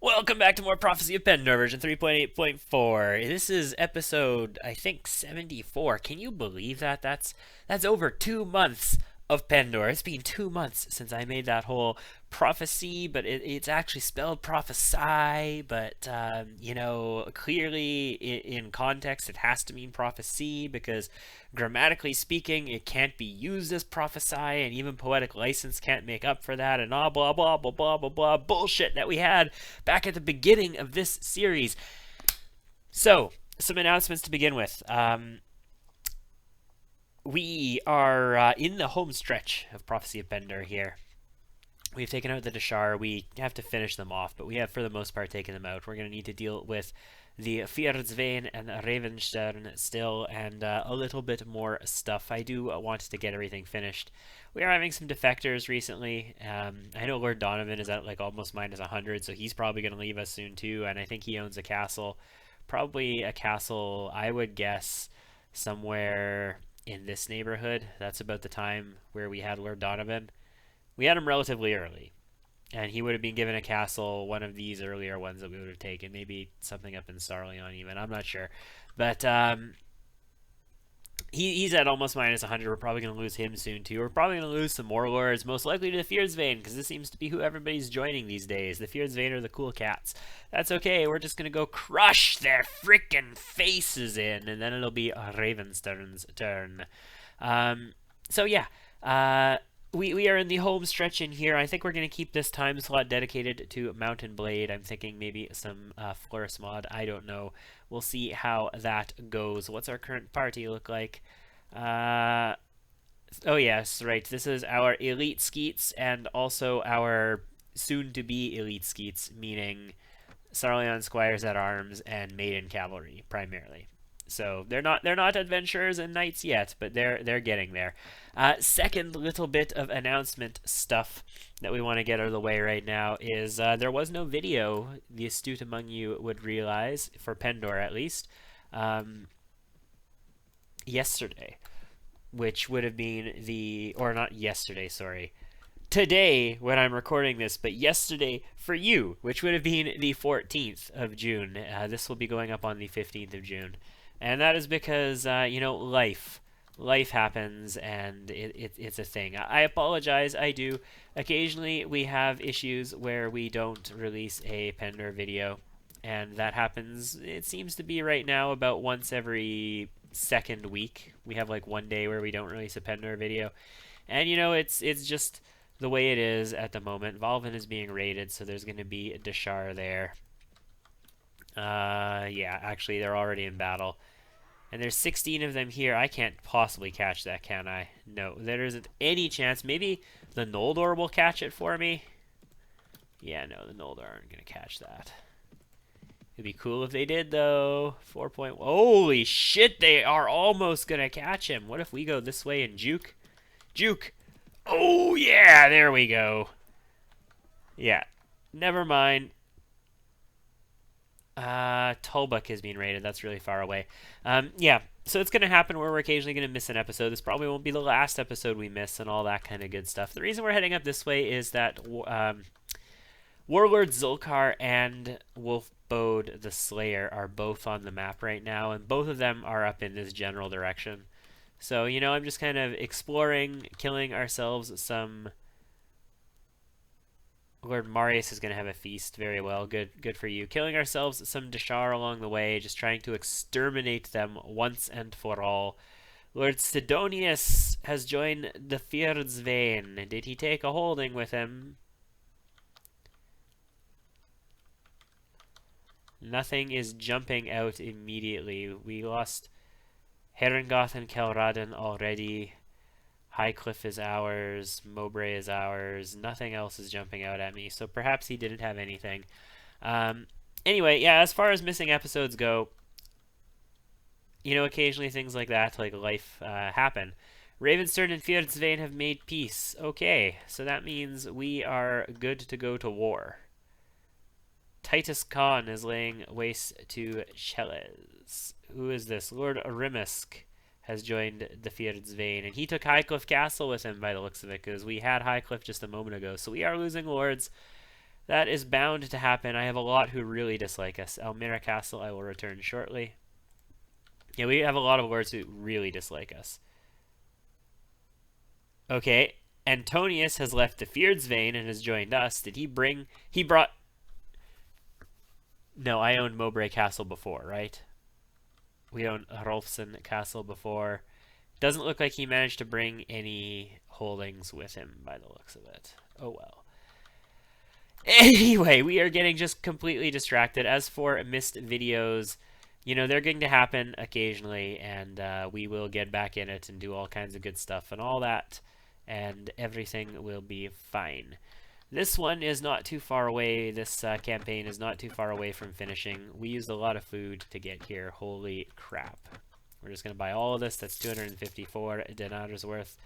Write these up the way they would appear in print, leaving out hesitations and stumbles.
Welcome back to more Prophecy of Pendor, version 3.8.4. This is episode, I think, 74. Can you believe that? That's over 2 months of Pendor. It's been 2 months since I made that whole prophecy, but it's actually spelled prophesy, but, clearly in context it has to mean prophecy because grammatically speaking it can't be used as prophesy, and even poetic license can't make up for that, and blah blah blah blah blah blah blah bullshit that we had back at the beginning of this series. So, some announcements to begin with. We are in the home stretch of Prophecy of Pendor here. We've taken out the Dashar. We have to finish them off, but we have, for the most part, taken them out. We're going to need to deal with the Fjordsvane and Ravenstern still, and a little bit more stuff. I do want to get everything finished. We are having some defectors recently. I know Lord Donovan is at like almost minus 100, so he's probably going to leave us soon too, and I think he owns a castle. Probably a castle, I would guess, somewhere in this neighborhood. That's about the time where we had Lord Donovan. We had him relatively early, and he would have been given a castle, one of these earlier ones that we would have taken, maybe something up in Sarleon even, I'm not sure. But he's at almost minus 100. We're probably going to lose him soon too. We're probably going to lose some more lords, most likely to the Fjordsvane, because this seems to be who everybody's joining these days. The Fjordsvane are the cool cats. That's okay, we're just going to go crush their frickin' faces in, and then it'll be Ravenstern's turn. So yeah, we are in the home stretch in here. I think we're going to keep this time slot dedicated to Mountain Blade. I'm thinking maybe some Florist mod. I don't know. We'll see how that goes. What's our current party look like? Oh yes, right. This is our elite skeets and also our soon-to-be elite skeets, meaning Sarleon Squires at Arms and Maiden Cavalry primarily. So they're not adventurers and knights yet, but they're getting there. Second little bit of announcement stuff that we want to get out of the way right now is there was no video, the astute among you would realize, for Pendor at least, yesterday, which would have been or not yesterday, sorry. Today, when I'm recording this, but yesterday for you, which would have been the 14th of June. This will be going up on the 15th of June. And that is because, life happens, and it's a thing. I apologize, I do. Occasionally, we have issues where we don't release a Pendor video, and that happens, it seems to be right now, about once every second week. We have like one day where we don't release a Pendor video. And, it's just the way it is at the moment. Volvin is being raided, so there's going to be a Dashar there. Yeah, actually, they're already in battle. And there's 16 of them here. I can't possibly catch that, can I? No, there isn't any chance. Maybe the Noldor will catch it for me. Yeah, no, the Noldor aren't going to catch that. It'd be cool if they did, though. 4 point... Holy shit, they are almost going to catch him. What if we go this way and juke? Juke! Oh, yeah, there we go. Yeah, never mind. Tulbuk is being raided. That's really far away. Yeah, so it's going to happen where we're occasionally going to miss an episode. This probably won't be the last episode we miss and all that kind of good stuff. The reason we're heading up this way is that Warlord Zulkar and Wolfbode the Slayer are both on the map right now, and both of them are up in this general direction. So, I'm just kind of exploring, killing ourselves some... Lord Marius is going to have a feast. Very well. Good for you. Killing ourselves some Dashar along the way, just trying to exterminate them once and for all. Lord Sidonius has joined the Fjordsvane. Did he take a holding with him? Nothing is jumping out immediately. We lost Herengoth and Kelraden already. Highcliff is ours, Mowbray is ours, nothing else is jumping out at me, so perhaps he didn't have anything. Anyway, yeah, as far as missing episodes go, occasionally things like that, like life, happen. Ravenstern and Fjordsvane have made peace. Okay, so that means we are good to go to war. Titus Khan is laying waste to Cheles. Who is this? Lord Rimisk has joined the Fjordsvane, and he took Highcliff Castle with him by the looks of it, because we had Highcliff just a moment ago. So we are losing lords. That is bound to happen. I have a lot who really dislike us. Elmira Castle, I will return shortly. Yeah, we have a lot of lords who really dislike us. Okay, Antonius has left the Fjordsvane and has joined us. Did he bring... He brought... No, I owned Mowbray Castle before, right? We owned Rolfsson Castle before. Doesn't look like he managed to bring any holdings with him by the looks of it. Oh well. Anyway, we are getting just completely distracted. As for missed videos, you know, they're going to happen occasionally, and we will get back in it and do all kinds of good stuff and all that, and everything will be fine. This one is not too far away. This campaign is not too far away from finishing. We used a lot of food to get here. Holy crap. We're just going to buy all of this. That's 254 dinars worth.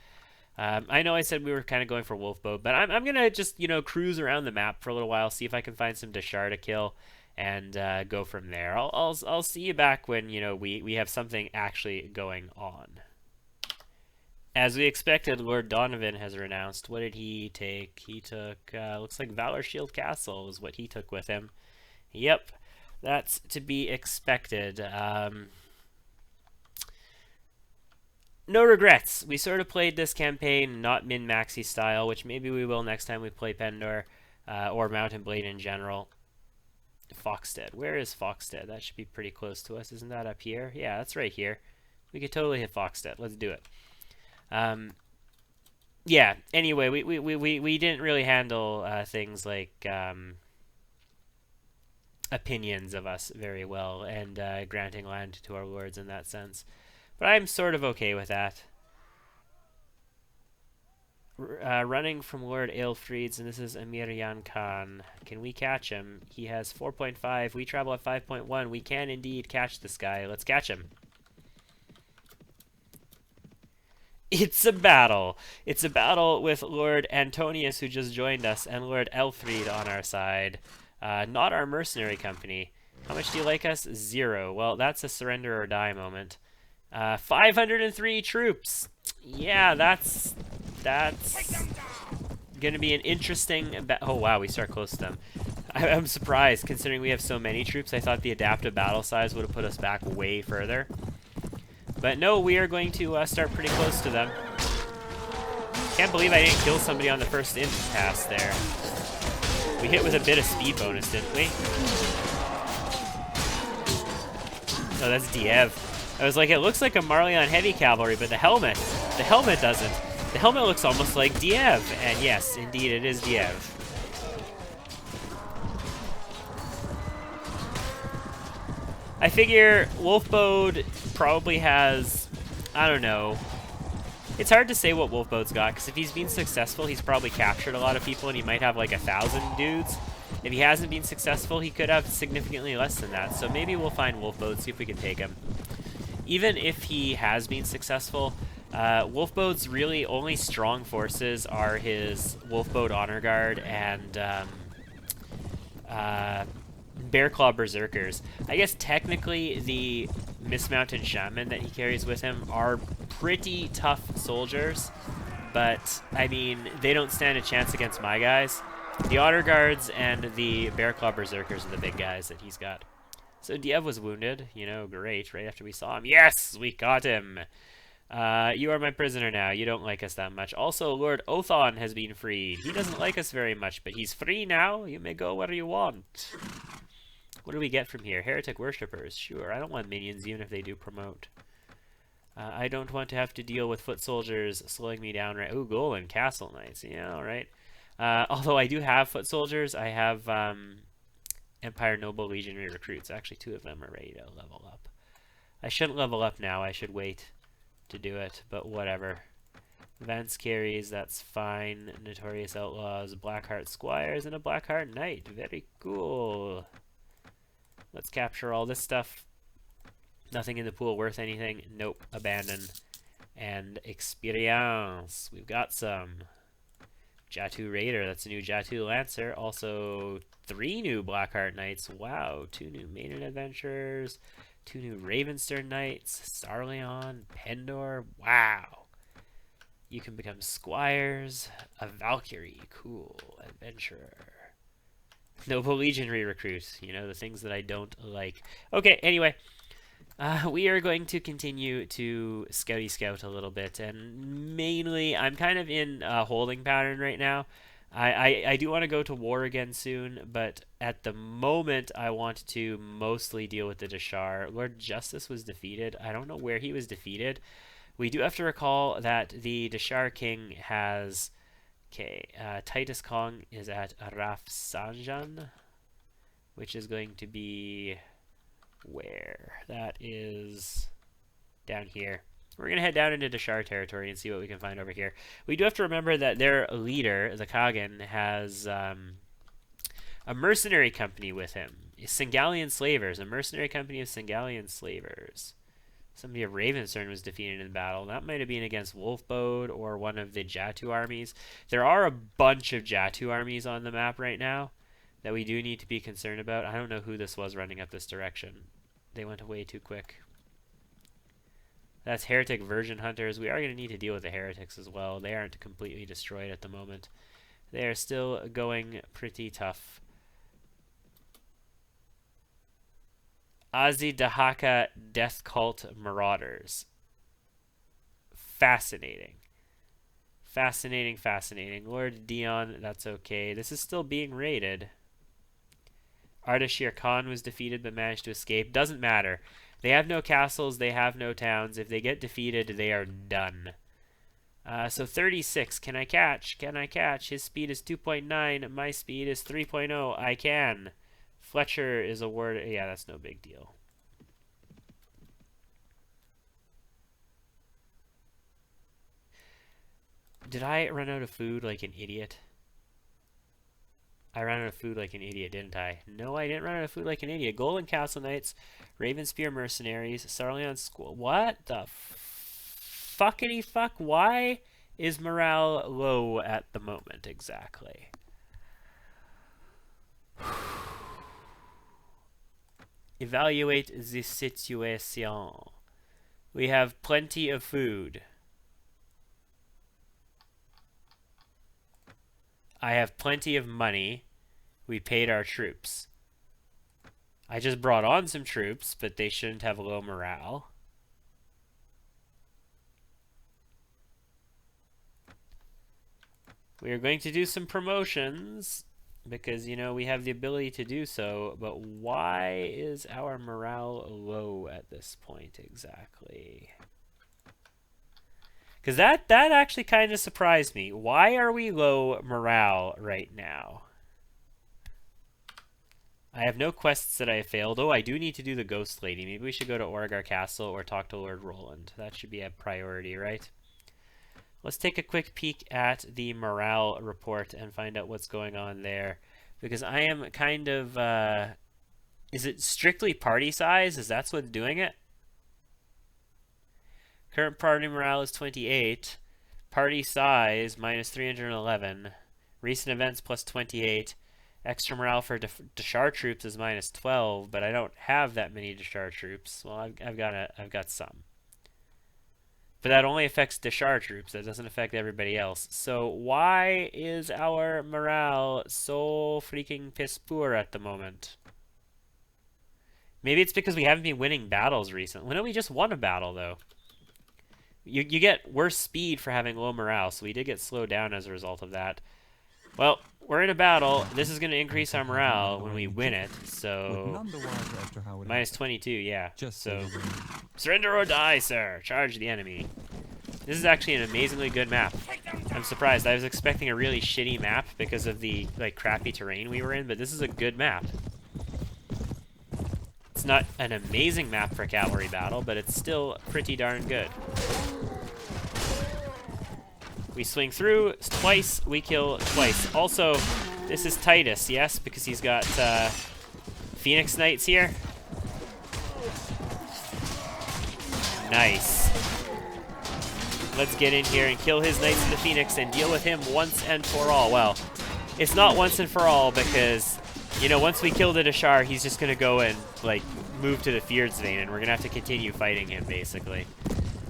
I know I said we were kind of going for wolf boat, but I'm going to just, you know, cruise around the map for a little while, see if I can find some Deshar to kill, and go from there. I'll see you back when, you know, we have something actually going on. As we expected, Lord Donovan has renounced. What did he take? He took, looks like Valor Shield Castle is what he took with him. Yep, that's to be expected. No regrets. We sort of played this campaign not min-maxi style, which maybe we will next time we play Pendor, or Mountain Blade in general. Foxstead. Where is Foxstead? That should be pretty close to us. Isn't that up here? Yeah, that's right here. We could totally hit Foxstead. Let's do it. Yeah, anyway, we didn't really handle things like opinions of us very well, and granting land to our lords in that sense. But I'm sort of okay with that. Running from Lord Aelfried's, and this is Emir Yan Khan. Can we catch him? He has 4.5. We travel at 5.1. We can indeed catch this guy. Let's catch him. It's a battle. It's a battle with Lord Antonius, who just joined us, and Lord Aelfried on our side. Not our mercenary company. How much do you like us? 0. Well, that's a surrender or die moment. 503 troops. Yeah, that's gonna be an interesting... Oh, wow, we start close to them. I'm surprised, considering we have so many troops. I thought the adaptive battle size would have put us back way further. But no, we are going to start pretty close to them. Can't believe I didn't kill somebody on the first pass there. We hit with a bit of speed bonus, didn't we? Oh, that's DIEV. I was like, it looks like a Marleyon heavy cavalry, but the helmet doesn't. The helmet looks almost like DIEV, and yes, indeed, it is DIEV. I figure Wolfbode probably has, I don't know. It's hard to say what Wolfbode's got, because if he's been successful, he's probably captured a lot of people, and he might have like 1,000 dudes. If he hasn't been successful, he could have significantly less than that. So maybe we'll find Wolfbode, see if we can take him. Even if he has been successful, Wolfbode's really only strong forces are his Wolfbode Honor Guard and Bearclaw Berserkers. I guess technically the Mismounted Shaman that he carries with him are pretty tough soldiers, but I mean, they don't stand a chance against my guys. The Honor Guards and the Bearclaw Berserkers are the big guys that he's got. So DIEV was wounded, you know, great, right after we saw him. Yes, we caught him. You are my prisoner now. You don't like us that much. Also, Lord Othon has been freed. He doesn't like us very much, but he's free now. You may go where you want. What do we get from here? Heretic worshippers. Sure, I don't want minions, even if they do promote. I don't want to have to deal with foot soldiers slowing me down. Right? Ooh, Golan, Castle Knights. Yeah, all right. Although I do have foot soldiers, I have Empire Noble Legionary recruits. Actually, 2 of them are ready to level up. I shouldn't level up now. I should wait to do it, but whatever. Vance carries, that's fine. Notorious Outlaws, Blackheart Squires, and a Blackheart Knight. Very cool. Let's capture all this stuff. Nothing in the pool worth anything. Nope. Abandon. And experience. We've got some. Jatu Raider. That's a new Jatu Lancer. Also, 3 new Blackheart Knights. Wow. 2 new Maiden Adventurers. 2 new Ravenstern Knights. Starleon. Pendor. Wow. You can become Squires. A Valkyrie. Cool. Adventurer. Noble Legionary recruit. You know, the things that I don't like. Okay, anyway. We are going to continue to scouty scout a little bit, and mainly I'm kind of in a holding pattern right now. I do want to go to war again soon, but at the moment I want to mostly deal with the Deshar. Lord Justice was defeated. I don't know where he was defeated. We do have to recall that the Deshar King has... Okay, Titus Kong is at Rafsanjan, which is going to be... where? That is down here. We're going to head down into Deshar territory and see what we can find over here. We do have to remember that their leader, the Kagan, has a mercenary company with him. Singalian slavers. A mercenary company of Singalian slavers. Somebody of Ravenstern was defeated in battle. That might have been against Wolfbode or one of the Jatu armies. There are a bunch of Jatu armies on the map right now that we do need to be concerned about. I don't know who this was running up this direction. They went away too quick. That's Heretic Version Hunters. We are going to need to deal with the Heretics as well. They aren't completely destroyed at the moment. They are still going pretty tough. Azidahaka Death Cult Marauders. Fascinating. Fascinating, fascinating. Lord Dion, that's okay. This is still being raided. Ardashir Khan was defeated but managed to escape. Doesn't matter. They have no castles. They have no towns. If they get defeated, they are done. So 36. Can I catch? Can I catch? His speed is 2.9. My speed is 3.0. I can. Fletcher is a word. Yeah, that's no big deal. Did I run out of food like an idiot? I ran out of food like an idiot, didn't I? No, I didn't run out of food like an idiot. Golden Castle Knights, Ravenspear Mercenaries, Sarleon School. What the fuckity fuck? Why is morale low at the moment exactly? Evaluate the situation. We have plenty of food. I have plenty of money. We paid our troops. I just brought on some troops, but they shouldn't have low morale. We are going to do some promotions because, you know, we have the ability to do so, but why is our morale low at this point exactly? Because that actually kind of surprised me. Why are we low morale right now? I have no quests that I have failed. Oh, I do need to do the Ghost Lady. Maybe we should go to Oregar Castle or talk to Lord Roland. That should be a priority, right? Let's take a quick peek at the morale report and find out what's going on there. Because I am kind of... is it strictly party size? Is that what's doing it? Current party morale is 28. Party size minus 311. Recent events plus 28. Extra morale for Deshar troops is minus 12, but I don't have that many Deshar troops. Well, I've got some. But that only affects Deshar troops. That doesn't affect everybody else. So why is our morale so freaking piss poor at the moment? Maybe it's because we haven't been winning battles recently. Well, no, we just won a battle, though. You get worse speed for having low morale, so we did get slowed down as a result of that. Well, we're in a battle. This is going to increase our morale when we win it, so... minus 22, yeah. So, surrender or die, sir. Charge the enemy. This is actually an amazingly good map. I'm surprised. I was expecting a really shitty map because of the crappy terrain we were in, but this is a good map. It's not an amazing map for a cavalry battle, but it's still pretty darn good. We swing through twice, we kill twice. Also, this is Titus, yes? Because he's got Phoenix Knights here. Nice. Let's get in here and kill his Knights of the Phoenix and deal with him once and for all. Well, it's not once and for all because, you know, once we kill the Deshar, he's just going to go and, move to the Fjordsvane, and we're going to have to continue fighting him, basically.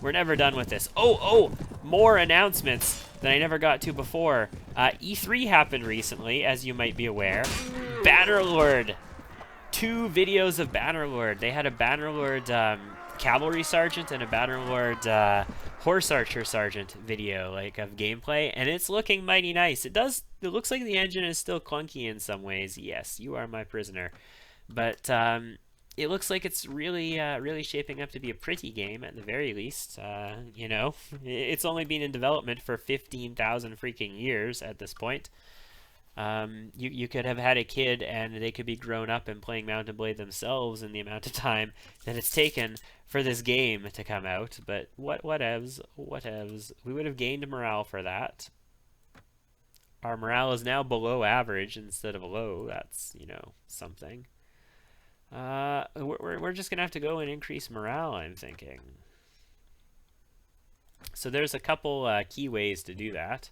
We're never done with this. Oh, more announcements that I never got to before. E3 happened recently, as you might be aware. Bannerlord. 2 videos of Bannerlord. They had a Bannerlord cavalry sergeant and a Bannerlord horse archer sergeant video, like, of gameplay, and it's looking mighty nice. It looks like the engine is still clunky in some ways. Yes, you are my prisoner. But it looks like it's really shaping up to be a pretty game at the very least. You know, it's only been in development for 15,000 freaking years at this point. You could have had a kid and they could be grown up and playing Mount Blade themselves in the amount of time that it's taken for this game to come out. But whatevs. We would have gained morale for that. Our morale is now below average instead of low. That's, you know, something. We're just gonna have to go and increase morale, I'm thinking. So there's a couple key ways to do that.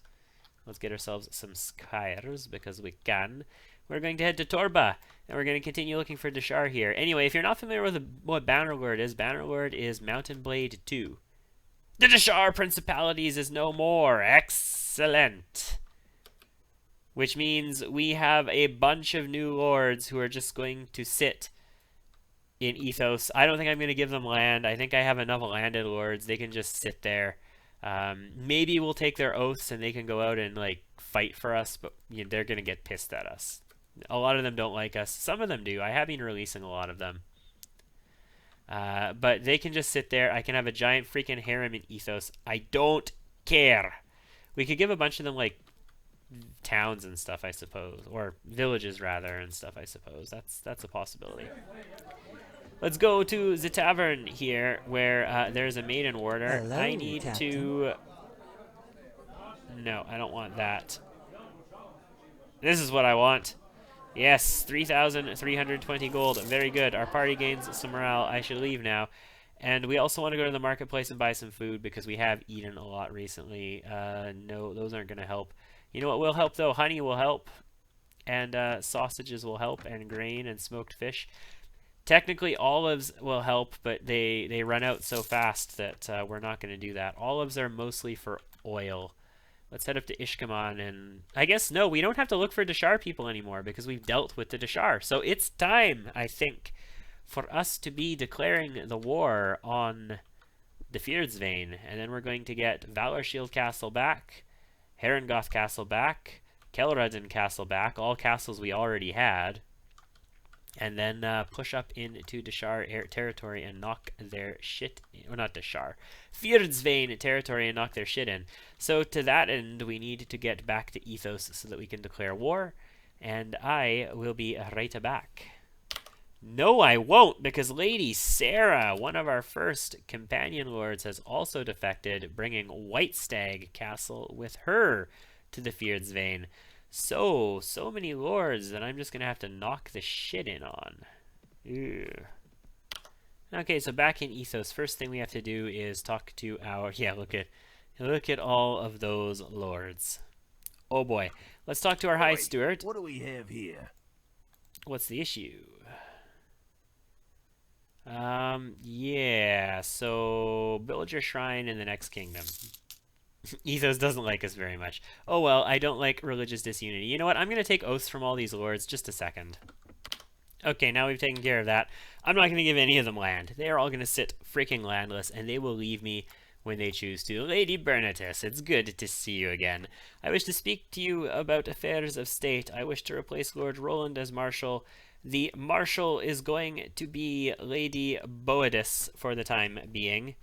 Let's get ourselves some Skyres because we can. We're going to head to Torba, and we're going to continue looking for Dashar here. Anyway, if you're not familiar with what Bannerlord is Mountain Blade 2. The Dashar Principalities is no more. Excellent. Which means we have a bunch of new lords who are just going to sit in Ethos. I don't think I'm going to give them land. I think I have enough landed lords. They can just sit there. Maybe we'll take their oaths and they can go out and, like, fight for us, but you know, they're going to get pissed at us. A lot of them don't like us. Some of them do. I have been releasing a lot of them. But they can just sit there. I can have a giant freaking harem in Ethos. I don't care. We could give a bunch of them, like, towns and stuff, I suppose. Or villages, rather, and stuff, I suppose. That's a possibility. Let's go to the tavern here, where there's a maiden warder. Hello, I need Captain. to... No, I don't want that. This is what I want. Yes, 3,320 gold. Very good. Our party gains some morale. I should leave now. And we also want to go to the marketplace and buy some food because we have eaten a lot recently. No, those aren't going to help. You know what will help, though? Honey will help. And sausages will help. And grain and smoked fish. Technically, olives will help, but they run out so fast that we're not going to do that. Olives are mostly for oil. Let's head up to Ishkaman, and I guess, no, we don't have to look for Dashar people anymore because we've dealt with the Dashar. So it's time, I think, for us to be declaring the war on the Fjordsvane. And then we're going to get Valorshield Castle back, Herengoth Castle back, Kelradin Castle back, all castles we already had. And then push up into Dashar territory and knock their shit in. Or not Dashar. Fjordsvane territory and knock their shit in. So to that end, we need to get back to Ethos so that we can declare war. And I will be right back. No, I won't, because Lady Sarah, one of our first companion lords, has also defected, bringing White Stag Castle with her to the Fjordsvane. So many lords that I'm just going to have to knock the shit in on. Ew. Okay, so back in Ethos, first thing we have to do is talk to our... Yeah, look at all of those lords. Oh boy. Let's talk to our High Steward. What do we have here? What's the issue? Yeah, so Villager Shrine in the next kingdom. Ethos doesn't like us very much. Oh well, I don't like religious disunity. You know what? I'm going to take oaths from all these lords. Just a second. Okay, now we've taken care of that. I'm not going to give any of them land. They are all going to sit freaking landless, and they will leave me when they choose to. Lady Bernatus, it's good to see you again. I wish to speak to you about affairs of state. I wish to replace Lord Roland as Marshal. The Marshal is going to be Lady Boadis for the time being.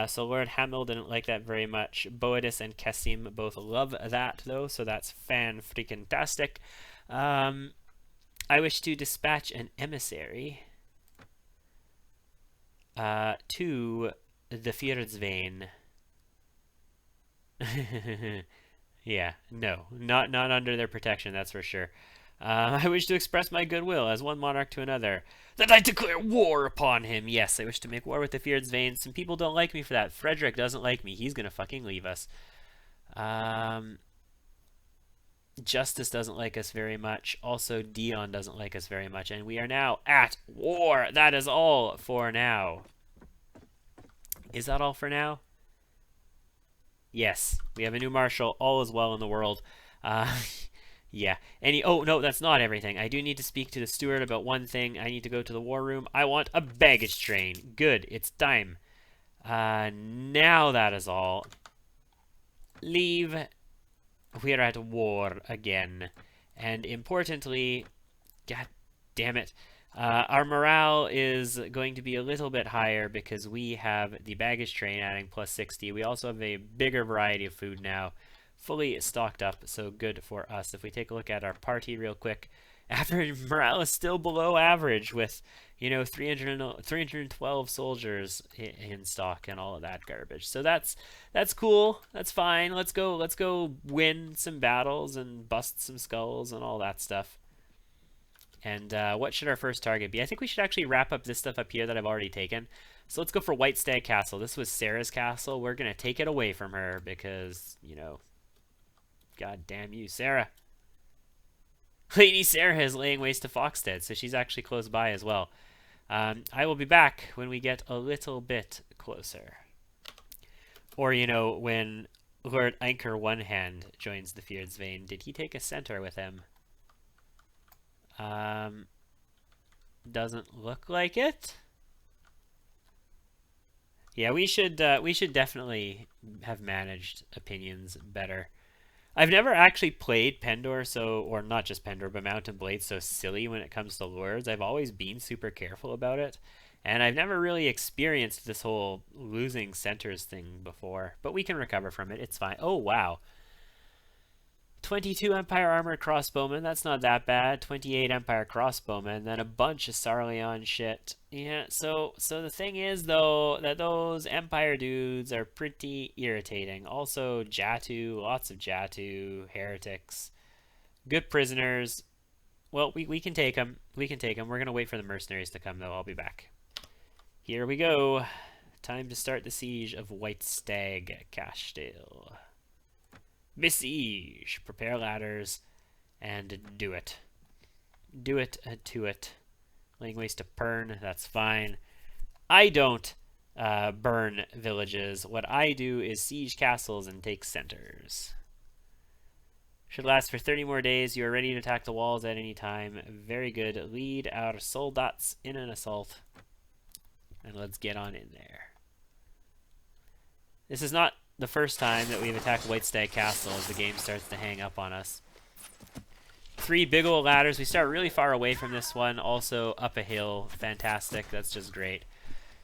So Lord Hamill didn't like that very much. Boadis and Cassim both love that, though, so that's fan-freaking-tastic. I wish to dispatch an emissary to the Fjordsvane. Yeah, no, not under their protection, that's for sure. I wish to express my goodwill as one monarch to another, that I declare war upon him. Yes, I wish to make war with the Fjordsvane. Some people don't like me for that. Frederick doesn't like me. He's gonna fucking leave us. Justice doesn't like us very much. Also, Dion doesn't like us very much. And we are now at war. That is all for now. Is that all for now? Yes. We have a new marshal. All is well in the world. Yeah. Oh, no, that's not everything. I do need to speak to the steward about one thing. I need to go to the war room. I want a baggage train. Good. It's time. Now that is all. Leave. We are at war again. And importantly, god damn it, our morale is going to be a little bit higher because we have the baggage train adding plus 60. We also have a bigger variety of food now, fully stocked up, so good for us. If we take a look at our party real quick, average morale is still below average with, you know, 312 soldiers in stock and all of that garbage. So that's cool. That's fine. Let's go win some battles and bust some skulls and all that stuff. And what should our first target be? I think we should actually wrap up this stuff up here that I've already taken. So let's go for White Stag Castle. This was Sarah's castle. We're going to take it away from her because, you know, god damn you, Sarah. Lady Sarah is laying waste to Foxstead, so she's actually close by as well. I will be back when we get a little bit closer. Or, you know, when Lord Anchor One Hand joins the Fjordsvane. Did he take a centaur with him? Doesn't look like it. Yeah, we should definitely have managed opinions better. I've never actually played Pendor, or not just Pendor, but Mount Blade so silly when it comes to lures. I've always been super careful about it, and I've never really experienced this whole losing centers thing before. But we can recover from it. It's fine. Oh wow. 22 Empire Armored Crossbowmen, that's not that bad. 28 Empire Crossbowmen, then a bunch of Sarleon shit. Yeah, so the thing is, though, that those Empire dudes are pretty irritating. Also, Jatu, lots of Jatu, heretics. Good prisoners. Well, we can take them. We can take them. We're going to wait for the mercenaries to come, though. I'll be back. Here we go. Time to start the siege of White Stag Castle. Besiege. Prepare ladders and do it. Do it to it. Laying waste to Pern, that's fine. I don't burn villages. What I do is siege castles and take centers. Should last for 30 more days. You are ready to attack the walls at any time. Very good. Lead our soldats in an assault. And let's get on in there. This is not the first time that we've attacked White Stag Castle as the game starts to hang up on us. 3 big old ladders. We start really far away from this one. Also up a hill. Fantastic. That's just great.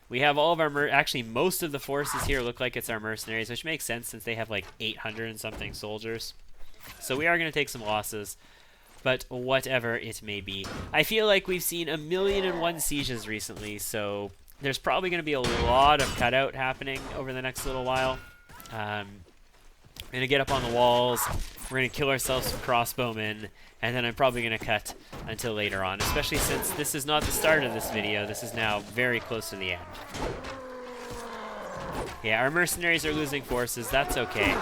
We have all of our actually most of the forces here look like it's our mercenaries, which makes sense since they have like 800 and something soldiers. So we are going to take some losses, but whatever it may be. I feel like we've seen 1,000,001 sieges recently, so there's probably going to be a lot of cutout happening over the next little while. We're going to get up on the walls, we're going to kill ourselves some crossbowmen, and then I'm probably going to cut until later on, especially since this is not the start of this video. This is now very close to the end. Yeah, our mercenaries are losing forces. That's okay.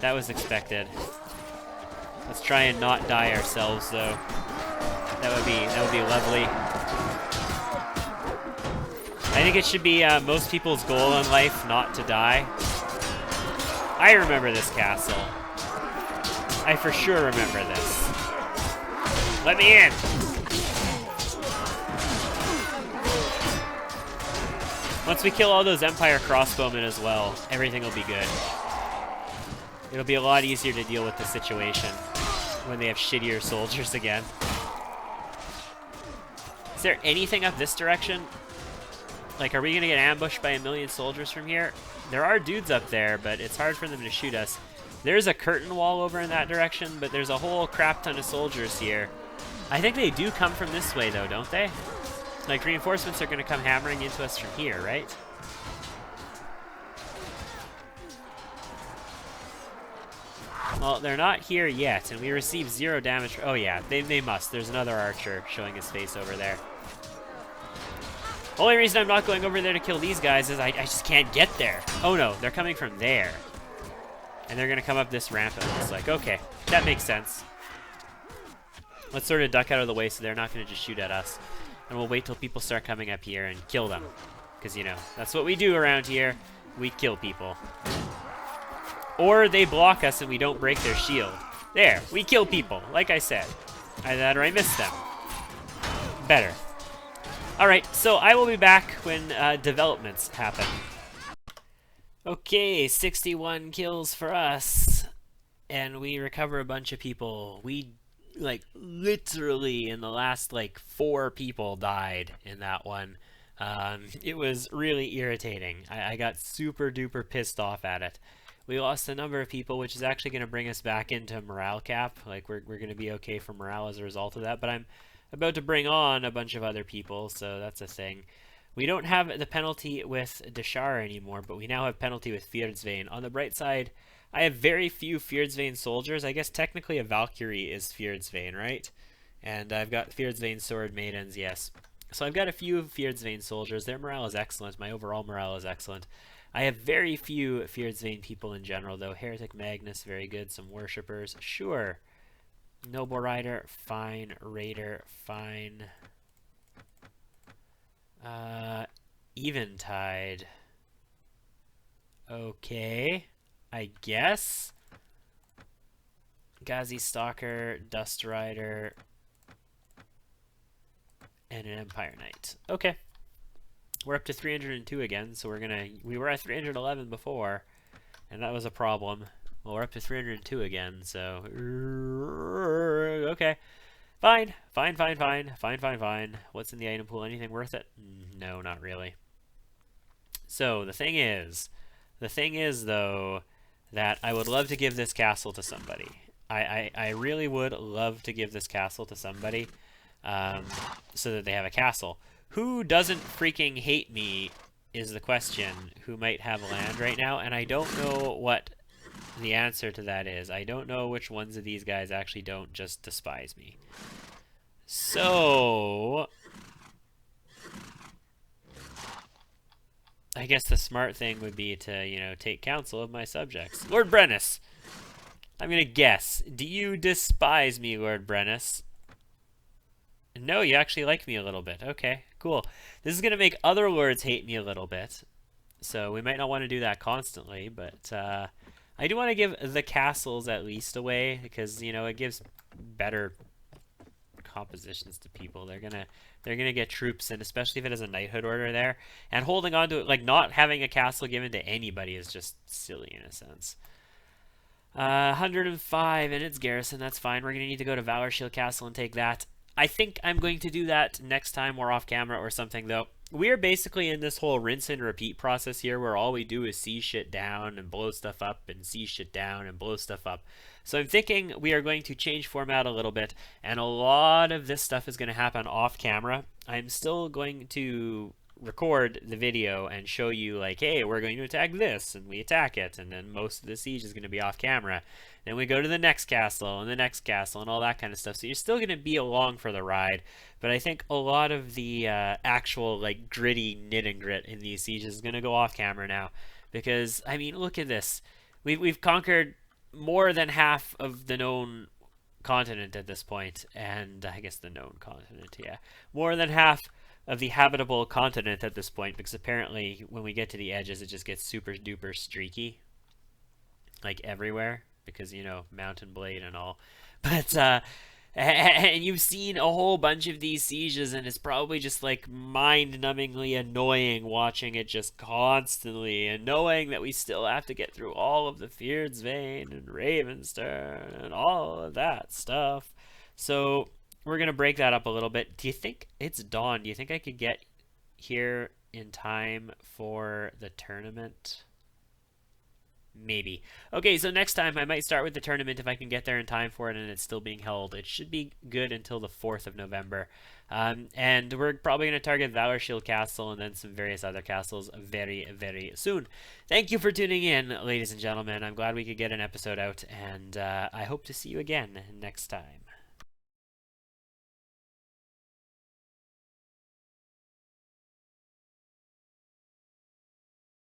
That was expected. Let's try and not die ourselves, though. That would be lovely. I think it should be most people's goal in life not to die. I remember this castle. I for sure remember this. Let me in! Once we kill all those Empire crossbowmen as well, everything will be good. It'll be a lot easier to deal with the situation when they have shittier soldiers again. Is there anything up this direction? Like, are we gonna get ambushed by 1,000,000 soldiers from here? There are dudes up there, but it's hard for them to shoot us. There's a curtain wall over in that direction, but there's a whole crap ton of soldiers here. I think they do come from this way, though, don't they? Like, reinforcements are gonna come hammering into us from here, right? Well, they're not here yet, and we received 0 damage. Oh yeah, they must. There's another archer showing his face over there. Only reason I'm not going over there to kill these guys is I just can't get there. Oh no, they're coming from there. And they're gonna come up this ramp, and it's like, okay, that makes sense. Let's sort of duck out of the way so they're not gonna just shoot at us. And we'll wait till people start coming up here and kill them. Because, you know, that's what we do around here. We kill people. Or they block us and we don't break their shield. There, we kill people, like I said. Either I missed them. Better. Alright, so I will be back when developments happen. Okay, 61 kills for us. And we recover a bunch of people. We, like, literally in the last, like, 4 people died in that one. It was really irritating. I got super duper pissed off at it. We lost a number of people, which is actually going to bring us back into morale cap. Like, we're going to be okay for morale as a result of that. But I'm about to bring on a bunch of other people, so that's a thing. We don't have the penalty with Deshar anymore, but we now have penalty with Fjordsvane. On the bright side, I have very few Fjordsvane soldiers. I guess technically a Valkyrie is Fjordsvane, right? And I've got Fjordsvane Sword Maidens, yes. So I've got a few Fjordsvane soldiers. Their morale is excellent. My overall morale is excellent. I have very few Fjordsvane people in general, though. Heretic Magnus, very good. Some worshippers, sure. Noble Rider, fine. Raider, fine. Eventide. Okay, I guess. Ghazi Stalker, Dust Rider, and an Empire Knight. Okay. We're up to 302 again, so we were at 311 before, and that was a problem. Well, we're up to 302 again, so okay. Fine. What's in the item pool? Anything worth it? No, not really. So, the thing is though, that I would love to give this castle to somebody. I really would love to give this castle to somebody, so that they have a castle. Who doesn't freaking hate me is the question, who might have land right now, and I don't know what the answer to that is. I don't know which ones of these guys actually don't just despise me. So, I guess the smart thing would be to, you know, take counsel of my subjects. Lord Brennus! I'm gonna guess. Do you despise me, Lord Brennus? No, you actually like me a little bit. Okay, cool. This is gonna make other lords hate me a little bit. So we might not want to do that constantly, but I do want to give the castles at least away, because, you know, it gives better compositions to people. They're gonna get troops, and especially if it has a knighthood order there, and holding on to it, like not having a castle given to anybody is just silly in a sense. 105 and its garrison, that's fine. We're gonna need to go to Valor Shield Castle and take that. I think I'm going to do that next time we're off camera or something, though. We're basically in this whole rinse and repeat process here, where all we do is see shit down and blow stuff up, and see shit down and blow stuff up. So I'm thinking we are going to change format a little bit, and a lot of this stuff is going to happen off camera. I'm still going to record the video and show you, like, hey, we're going to attack this, and we attack it, and then most of the siege is going to be off camera. Then we go to the next castle and the next castle and all that kind of stuff. So you're still going to be along for the ride, but I think a lot of the actual, like, gritty knit and grit in these sieges is going to go off camera now, because I mean, look at this. We've conquered more than half of the known continent at this point, and I guess the known continent, yeah, more than half of the habitable continent at this point, because apparently when we get to the edges it just gets super duper streaky, like everywhere, because, you know, Mountain Blade and all. But and you've seen a whole bunch of these sieges, and it's probably just like mind-numbingly annoying watching it just constantly, and knowing that we still have to get through all of the Fjordsvane and Ravenstern and all of that stuff. So we're gonna break that up a little bit. Do you think it's dawn? Do you think I could get here in time for the tournament? Maybe. Okay, so next time I might start with the tournament if I can get there in time for it and it's still being held. It should be good until the 4th of November. And we're probably going to target Valor Shield Castle and then some various other castles very, very soon. Thank you for tuning in, ladies and gentlemen. I'm glad we could get an episode out, and I hope to see you again next time.